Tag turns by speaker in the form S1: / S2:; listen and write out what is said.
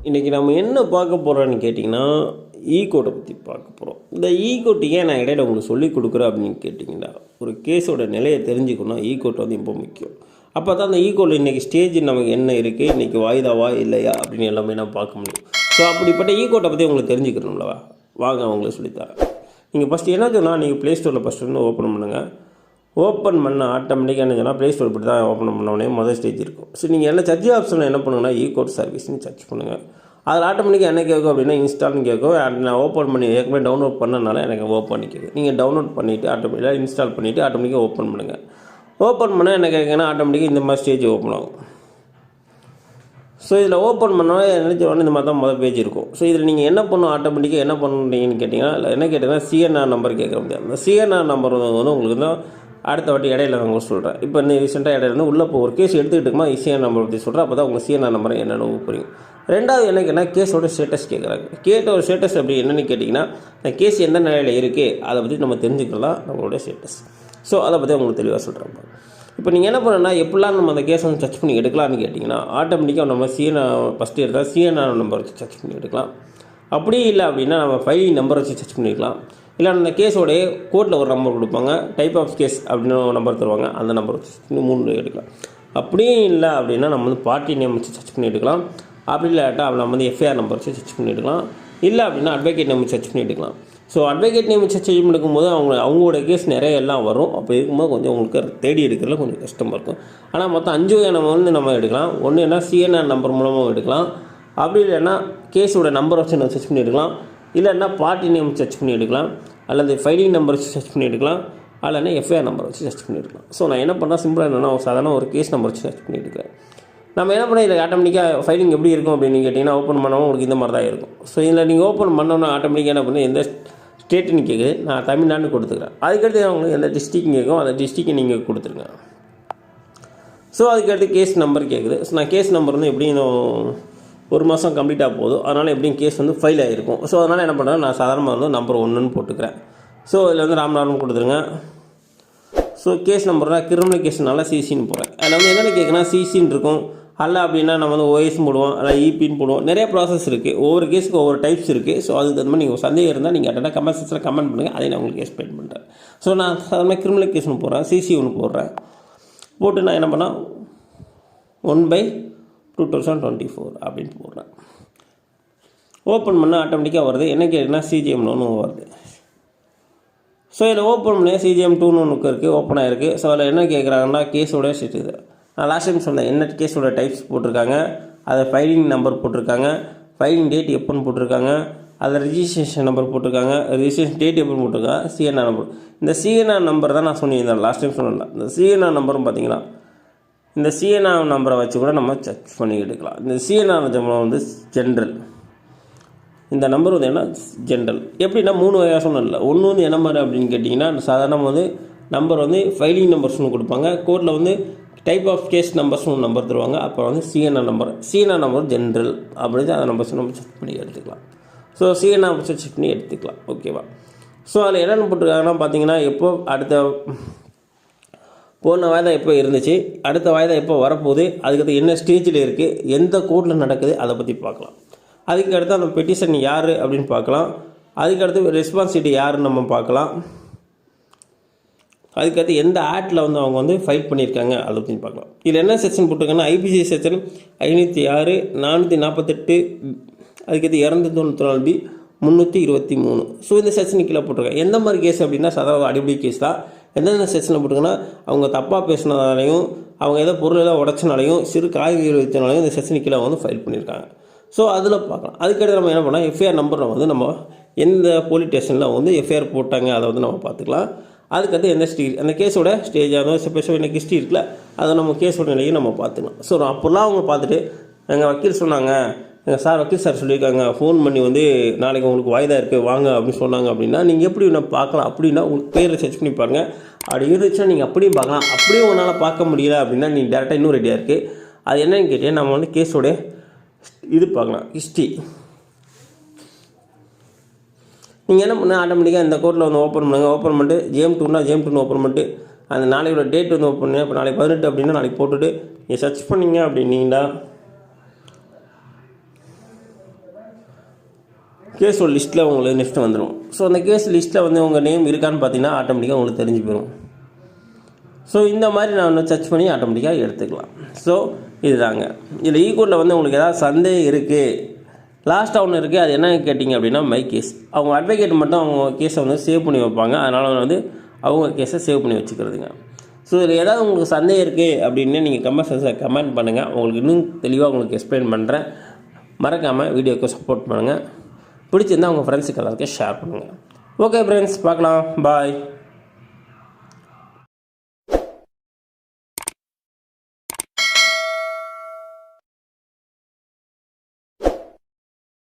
S1: இன்றைக்கி நம்ம என்ன பார்க்க போகிறோன்னு கேட்டிங்கன்னா கோர்ட்டை பற்றி பார்க்க போகிறோம். இந்த கோர்ட் ஏன் நான் இடையில உங்களுக்கு சொல்லிக் கொடுக்குறேன் அப்படின்னு கேட்டிங்கன்னா, ஒரு கேஸோட நிலையை தெரிஞ்சுக்கணும். கோர்ட் வந்து ரொம்ப முக்கியம். அப்போ தான் அந்த கோர்ட்டில் இன்றைக்கி ஸ்டேஜ் நமக்கு என்ன இருக்குது, இன்றைக்கி வாய்தாவா இல்லையா அப்படின்னு எல்லாமே நம்ம பார்க்க முடியும். ஸோ அப்படிப்பட்ட கோர்ட்டை பற்றி உங்களுக்கு தெரிஞ்சுக்கணும்லவா, வாங்க அவங்களே சொல்லித்தரேன். நீங்கள் ஃபஸ்ட்டு என்ன சொன்னால், நீங்கள் ப்ளே ஸ்டோரில் ஃபஸ்ட்டு வந்து ஓப்பன் பண்ணுங்கள். ஓப்பன் பண்ண ஆட்டோமேட்டிக்காக என்ன சொன்னால், ப்ளே ஸ்டோர் இப்படி தான் ஓப்பன் பண்ணோடனே முதல் ஸ்டேஜ் இருக்கும். ஸோ நீங்கள் என்ன சர்ச் ஆப்ஷனில் என்ன பண்ணுங்கன்னா, கோர்ட் சர்வீஸ்னு சர்ச் பண்ணுங்கள். அதில் ஆட்டோமேட்டிக்காக என்ன கேட்கும் அப்படின்னா, இன்ஸ்டால்னு கேட்கும். நான் ஓப்பன் பண்ணி ஏற்கனவே டவுன்லோட் பண்ணனால எனக்கு ஓப்பன் பண்ணிக்குது. நீங்கள் டவுன்லோட் பண்ணிவிட்டு ஆட்டோமேட்டிக்காக இன்ஸ்டால் பண்ணிவிட்டு ஆட்டோமேட்டிக்காக ஓப்பன் பண்ணுங்கள். ஓப்பன் பண்ணால் என்ன கேட்குங்கன்னா, ஆட்டோமேட்டிக்காக இந்த மாதிரி ஸ்டேஜ் ஓப்பன் ஆகும். ஸோ இதில் ஓப்பன் பண்ணால் என்ன இந்த மாதிரி தான் முதல் பேஜ் இருக்கும். ஸோ இதில் நீங்கள் என்ன பண்ணணும், ஆட்டோமேட்டிக்காக என்ன பண்ணுறீங்கன்னு கேட்டிங்கன்னா, இல்லை என்ன கேட்டிங்கன்னா சிஎன்ஆர் நம்பர் கேட்க முடியாது. அந்த சிஎன்ஆர் நம்பர் வந்து உங்களுக்கு தான் அடுத்த வாட்டி இடையில நான் உங்களுக்கு சொல்கிறேன். இப்போ இந்த ரீசெண்டாக இடையில வந்து உள்ளே ஒரு கேஸ் எடுத்துக்கிட்டுமா சிஎன்ஆர் நம்பர் பற்றி சொல்கிறேன். அப்போ தான் உங்களுக்கு சிஎன்ஆர் நம்பர் என்னென்னு புரியும். ரெண்டாவது என்ன கேஸோட ஸ்டேட்டஸ் கேட்குறாங்க. கேட்டோட ஸ்டேட்டஸ் அப்படி என்னென்னு கேட்டிங்கன்னா, இந்த கேஸ் எந்த நிலையில் இருக்குது அதை பற்றி நம்ம தெரிஞ்சுக்கலாம் நம்மளோட ஸ்டேட்டஸ். ஸோ அதை பற்றி உங்களுக்கு தெளிவாக சொல்கிறேன். இப்போ நீங்கள் என்ன பண்ணணும்னா, எப்படிலாம் நம்ம அந்த கேஸை வந்து சர்ச் பண்ணி எடுக்கலாம்னு கேட்டிங்கன்னா, ஆட்டோமேட்டிக்காக நம்ம ஃபஸ்ட்டு எடுத்தால் சிஎன்ஆர் நம்பர் வச்சு சர்ச் பண்ணி எடுக்கலாம். அப்படி இல்லை அப்படின்னா நம்ம ஃபைலிங் நம்பர் வச்சு சர்ச் பண்ணிக்கலாம். இல்லை அந்த கேஸோடைய கோர்ட்டில் ஒரு நம்பர் கொடுப்பாங்க, டைப் ஆஃப் கேஸ் அப்படின்னு ஒரு நம்பர் தருவாங்க, அந்த நம்பர் வச்சு இன்னும் 3 எடுக்கலாம். அப்படியும் இல்லை அப்படின்னா நம்ம வந்து பார்ட்டி நேம் வச்சு சர்ச் பண்ணி எடுக்கலாம். அப்படி இல்லாட்டா நம்ம வந்து எஃப்ஐஆர் நம்பர் வச்சு சர்ச் பண்ணி எடுக்கலாம். இல்லை அப்படின்னா அட்வொகேட் நேம் சர்ச் பண்ணி எடுக்கலாம். ஸோ அட்வொகேட் நேம் சர்ச் பண்ணி எடுக்கும்போது அவங்களோட கேஸ் நிறைய எல்லாம் வரும். அப்போ இருக்கும்போது கொஞ்சம் உங்களுக்கு தேடி எடுக்கிறதுல கொஞ்சம் கஷ்டமாக இருக்கும். ஆனால் மொத்தம் 5 நம்ம வந்து நம்ம எடுக்கலாம். ஒன்று என்ன சிஎன்ஆர் நம்பர் மூலமாக எடுக்கலாம். அப்படி இல்லைன்னா கேஸோட நம்பர் வச்சு நம்ம சர்ச் பண்ணி எடுக்கலாம். இல்லைன்னா பார்ட்டி நேம் சர்ச் பண்ணி எடுக்கலாம். அல்லது ஃபைலிங் நம்பர் வச்சு சர்ச் பண்ணி எடுக்கலாம். இல்லைன்னா எஃப்ஐஆர் நம்பர் வச்சு சர்ச் பண்ணி எடுக்கலாம். ஸோ நான் என்ன பண்ணால் சிம்பிளாக என்னென்னா, சாதாரண ஒரு கேஸ் நம்பர் வச்சு சர்ச் பண்ணி எடுக்கிறேன். நம்ம என்ன பண்ணால் இதில் ஆட்டோமேட்டிக்காக ஃபைலிங் எப்படி இருக்கும் அப்படின்னு கேட்டிங்கன்னா, ஓப்பன் பண்ணாமல் உங்களுக்கு இந்த மாதிரி தான் இருக்கும். ஸோ இதில் நீங்கள் ஓப்பன் பண்ணோன்னா ஆட்டோமேட்டிக்காக என்ன பண்ணி எந்த ஸ்டேட்டுன்னு கேட்குது, நான் தமிழ்நாடு கொடுத்துக்கிறேன். அதுக்கடுத்து அவங்களுக்கு எந்த டிஸ்ட்ரிக்ட் கேட்கும், அந்த டிஸ்ட்ரிக்டை நீங்கள் கொடுத்துருங்க. ஸோ அதுக்கடுத்து கேஸ் நம்பர் கேட்குது. ஸோ நான் கேஸ் நம்பர் வந்து எப்படியும் 1 மாதம் கம்ப்ளீட்டாக போதும். அதனால் எப்படியும் கேஸ் வந்து ஃபைல் ஆகிருக்கும். ஸோ அதனால் என்ன பண்ணுறேன், நான் சாதாரணமாக வந்து நம்பர் 1ன்னு போட்டுக்கிறேன். ஸோ இதில் வந்து ராமநாதன் கொடுத்துருங்க. ஸோ கேஸ் நம்பர்னால் கிரிமினல் கேஸ்னால சிசின்னு போகிறேன். அதில் வந்து என்னென்ன கேட்குன்னா, சிசின்னு இருக்கும். அல்ல அப்படின்னா நம்ம வந்து ஓஎஸ் போடுவோம், அல்ல இபின்னு போடுவோம். நிறைய ப்ராசஸ் இருக்குது. ஒவ்வொரு கேஸுக்கு ஒவ்வொரு டைப்ஸ் இருக்குது. ஸோ அதுக்கு தகுந்த மாதிரி நீங்கள் சந்தேகம் இருந்தால் நீங்கள் அட்டா கமெண்ட் செக்ஷனில் கமெண்ட் பண்ணுங்கள். அதை நான் உங்களுக்கு எக்ஸ்பிளைன் பண்ணுறேன். ஸோ நான் சாதாரணமாக கிரிமினல் கேஸ் ஒன்று போடுறேன், சிசி ஒன்று போடுறேன். போட்டு நான் என்ன பண்ணால் 1/2024 அப்படின்னு போடுறேன். ஓப்பன் பண்ணால் ஆட்டோமேட்டிக்காக வருது. என்ன கேட்டிங்கன்னா சிஜிஎம்னு ஒன்று வருது. ஸோ இதில் ஓப்பன் பண்ணி சிஜிஎம் 2ன்னு ஒன்று இருக்குது, ஓப்பன் ஆகிருக்கு. ஸோ அதில் என்ன கேட்குறாங்கன்னா, கேஸோட ஷீட் இது. நான் லாஸ்ட் டைம் சொன்னேன், என்ன கேஸோட டைப்ஸ் போட்டிருக்காங்க, அதை ஃபைலிங் நம்பர் போட்டிருக்காங்க, ஃபைலிங் டேட் எப்போன்னு போட்டிருக்காங்க, அதில் ரிஜிஸ்ட்ரேஷன் நம்பர் போட்டிருக்காங்க, ரிஜிஸ்ட்ரேஷன் டேட் எப்போன்னு போட்டிருக்காங்க, சிஎன்ஆர் நம்பர். இந்த சிஎன்ஆர் நம்பர் தான் நான் சொன்னியிருந்தேன் லாஸ்ட் டைம் சொன்னேன். இந்த சிஎன்ஆர் நம்பரும் பார்த்தீங்கன்னா, இந்த சிஎன்ஆர் நம்பரை வச்சு கூட நம்ம செக் பண்ணி எடுக்கலாம். இந்த சிஎன்ஆர் நம்பர் வந்து ஜென்ரல், இந்த நம்பர் வந்து என்ன ஜென்ரல். எப்படின்னா 3 வகையாக சொன்னல. ஒன்று வந்து என்ன மாதிரி அப்படின்னு கேட்டிங்கன்னா, சாதாரணமாக வந்து நம்பர் வந்து ஃபைலிங் நம்பர்ஸ்னு கொடுப்பாங்க. கோர்ட்டில் வந்து டைப் ஆஃப் கேஸ் நம்பர்ஸ்னு ஒரு நம்பர் தருவாங்க. அப்புறம் வந்து சிஎன்ஆர் நம்பர் ஜென்ரல் அப்படின்னு அந்த நம்பர்ஸ் நம்ம செக் பண்ணி எடுத்துக்கலாம். ஸோ சிஎன்ஆர் நம்பர்ஸை செக் பண்ணி எடுத்துக்கலாம். ஓகேவா? ஸோ அதில் என்னென்ன போட்டிருக்காங்கன்னா பார்த்தீங்கன்னா, எப்போ அடுத்த போன வாய்தா எப்போ இருந்துச்சு, அடுத்த வாய்தா எப்போ வரப்போகுது, அதுக்கடுத்து என்ன ஸ்டேஜில் இருக்குது, எந்த கோர்ட்டில் நடக்குது, அதை பற்றி பார்க்கலாம். அதுக்கு அடுத்து அந்த பெட்டிஷன் யார் அப்படின்னு பார்க்கலாம். அதுக்கடுத்து ரெஸ்பான்சிபிலிட்டி யாருன்னு நம்ம பார்க்கலாம். அதுக்கடுத்து எந்த ஆக்டில் வந்து அவங்க வந்து ஃபைல் பண்ணியிருக்காங்க அதை பற்றி பார்க்கலாம். இதில் என்ன செக்ஷன் போட்டிருக்காங்கன்னா, ஐபிசி செக்ஷன் 506, 448, அதுக்கடுத்து 294B, 323. ஸோ இந்த செக்ஷன் கீழே போட்டிருக்காங்க. எந்த மாதிரி கேஸ் அப்படின்னா, சாதாரண அடிப்படை கேஸ் தான். எந்தெந்த செக்ஷனில் போட்டுங்கன்னா, அவங்க தப்பாக பேசினதாலையும், அவங்க ஏதோ பொருள் ஏதோ உடச்சினாலையும், சிறு காய்கறி வச்சனாலையும் இந்த செக்ஷன் கீழே வந்து ஃபைல் பண்ணியிருக்காங்க. ஸோ அதில் பார்க்கலாம். அதுக்கடுத்து நம்ம என்ன பண்ணால், எஃப்ஐஆர் நம்பரில் வந்து நம்ம எந்த போலீஸ் ஸ்டேஷனில் வந்து எஃப்ஐஆர் போட்டாங்க அதை வந்து நம்ம பார்த்துக்கலாம். அதுக்கடுத்து எந்த ஸ்டேஜ், அந்த கேஸோட ஸ்டேஜாக ஸ்பெஷல் என்ன ஹிஸ்ட்ரி இருக்குல்ல, அதை நம்ம கேஸோட நிலையும் நம்ம பார்த்துக்கலாம். ஸோ அப்போல்லாம் அவங்க பார்த்துட்டு, எங்கள் வக்கீல் சொன்னாங்க, எங்கள் வக்கீல் சார் சொல்லியிருக்காங்க, ஃபோன் பண்ணி வந்து நாளைக்கு உங்களுக்கு வாய்தா இருக்குது வாங்க அப்படின்னு சொன்னாங்க அப்படின்னா, நீங்கள் எப்படி நான் பார்க்கலாம் அப்படின்னா, உங்களுக்கு பேரை சர்ச் பண்ணி பாருங்கள். அப்படி இருந்துச்சுன்னா நீங்கள் அப்படியும் பார்க்கலாம். அப்படியும் உங்களால் பார்க்க முடியல அப்படின்னா, நீங்கள் டேரெக்டாக இன்னும் ரெடியாக இருக்குது. அது என்னன்னு கேட்டீங்கன்னா, நம்ம வந்து கேஸோட இது பார்க்கலாம், ஹிஸ்ட்ரி. நீங்கள் என்ன பண்ண, ஆட்டோமேட்டிக்காக இந்த கோர்ட்டில் வந்து ஓப்பன் பண்ணுங்கள். ஓப்பன் பண்ணிட்டு ஜேம் 2ன்னு ஓப்பன் பண்ணிட்டு அந்த நாளையோட டேட் வந்து ஓப்பன் பண்ணி, இப்போ நாளைக்கு 18 அப்படின்னா நாளைக்கு போட்டுட்டு நீங்கள் சர்ச் பண்ணிங்க அப்படின்னீங்கன்னா கேஸோட லிஸ்ட்டில் உங்களுக்கு நெக்ஸ்ட்டு வந்துடும். ஸோ அந்த கேஸ் லிஸ்ட்டில் வந்து உங்கள் நேம் இருக்கான்னு பார்த்தீங்கன்னா ஆட்டோமேட்டிக்காக உங்களுக்கு தெரிஞ்சு போயிடும். ஸோ இந்த மாதிரி நான் வந்து சர்ச் பண்ணி ஆட்டோமேட்டிக்காக எடுத்துக்கலாம். ஸோ இதுதாங்க. இதில் ஈகோட்டில் வந்து உங்களுக்கு ஏதாவது சந்தேகம் இருக்குது, லாஸ்ட்டாக ஒன்று இருக்குது, அது என்ன கேட்டிங்க அப்படின்னா மை கேஸ். அவங்க அட்வொகேட் மட்டும் அவங்க கேஸை வந்து சேவ் பண்ணி வைப்பாங்க. அதனால் வந்து அவங்க கேஸை சேவ் பண்ணி வச்சுக்கிறதுங்க. ஸோ இதில் ஏதாவது உங்களுக்கு சந்தேகம் இருக்குது அப்படின்னு நீங்கள் கமெண்ட் பண்ணுங்கள். உங்களுக்கு இன்னும் தெளிவாக உங்களுக்கு எக்ஸ்பிளைன் பண்ணுறேன். மறக்காமல் வீடியோக்கு சப்போர்ட் பண்ணுங்கள். பிடிச்சிருந்தால் உங்கள் ஃப்ரெண்ட்ஸுக்கு எல்லாருக்கும் ஷேர் பண்ணுங்கள். ஓகே ஃப்ரெண்ட்ஸ், பார்க்கலாம். பாய்.